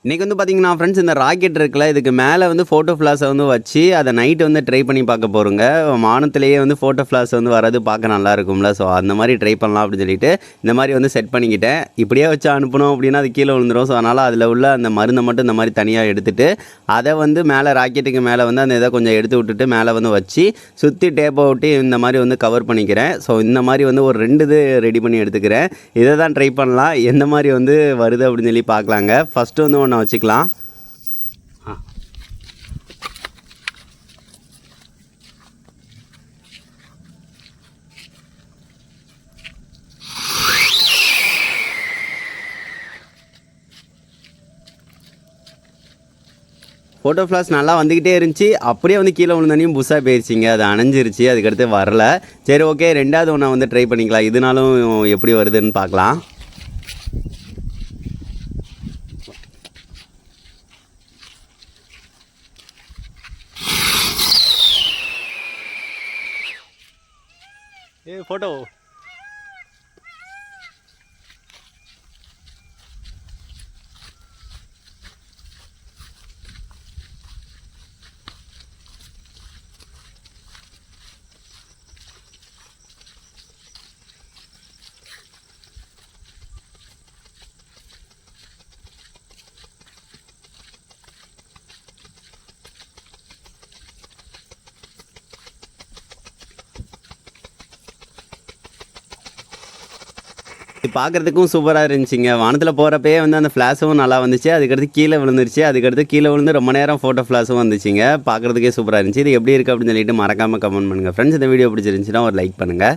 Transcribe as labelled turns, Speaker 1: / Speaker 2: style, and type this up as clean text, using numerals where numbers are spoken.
Speaker 1: இன்றைக்கி வந்து பார்த்திங்கன்னா ஃப்ரெண்ட்ஸ், இந்த ராக்கெட் இருக்குல்ல, இதுக்கு மேலே வந்து ஃபோட்டோ ஃப்ளாஷை வந்து வச்சு அதை நைட்டு வந்து ட்ரை பண்ணி பார்க்க போகிறோங்க. வானத்திலேயே வந்து ஃபோட்டோ ஃப்ளாஷ் வந்து வரது பார்க்க நல்லா இருக்கும்ல. ஸோ அந்த மாதிரி ட்ரை பண்ணலாம் அப்படின்னு சொல்லிட்டு இந்த மாதிரி வந்து செட் பண்ணிக்கிட்டேன். இப்படியே வச்சு அனுப்பணும் அப்படின்னா அது கீழே விழுந்துடும். ஸோ அதனால் அதில் உள்ள அந்த மருந்தை மட்டும் இந்த மாதிரி தனியாக எடுத்துகிட்டு அதை வந்து மேலே ராக்கெட்டுக்கு மேலே வந்து அந்த இதை கொஞ்சம் எடுத்து விட்டுட்டு மேலே வந்து வச்சு சுற்றி டேப்பை ஒட்டி இந்த மாதிரி வந்து கவர் பண்ணிக்கிறேன். ஸோ இந்த மாதிரி வந்து ஒரு 2 இது ரெடி பண்ணி எடுத்துக்கிறேன். இதை தான் ட்ரை பண்ணலாம், எந்த மாதிரி வந்து வருது அப்படின்னு சொல்லி பார்க்கலாங்க. ஃபஸ்ட்டு வந்து ஒன்று வச்சுக்கலாம். ஃபோட்டோ ஃப்ளாஷ் நல்லா வந்துக்கிட்டே இருந்துச்சு. அப்படியே வந்து கீழே விழுந்தனையும் புதுசாக போயிடுச்சிங்க, அது அணைஞ்சிருச்சு. அதுக்கடுத்து வரல. சரி, ஓகே, 2வது ஒன்றை வந்து ட்ரை பண்ணிக்கலாம். இதனாலும் எப்படி வருதுன்னு பார்க்கலாம். ஃபோட்டோ இது பார்க்குறதுக்கும் சூப்பராக இருந்துச்சுங்க. வானத்தில் போகிறப்பயே வந்து அந்த ஃப்ளாஷும் நல்லா வந்துச்சு. அதுக்கடுத்து கீழே விழுந்துருச்சு. அதுக்கடுத்து கீழே விழுந்து ரொம்ப நேரம் ஃபோட்டோ ஃப்ளாஷும் வந்துச்சுங்க. பார்க்குறதுக்கே சூப்பராக இருந்துச்சு. இது எப்படி இருக்குது அப்படின்னு சொல்லிட்டு மறக்காமல் கமெண்ட் பண்ணுங்கள் ஃப்ரெண்ட்ஸ். இந்த வீடியோ பிடிச்சிருந்துச்சுன்னா ஒரு லைக் பண்ணுங்கள்.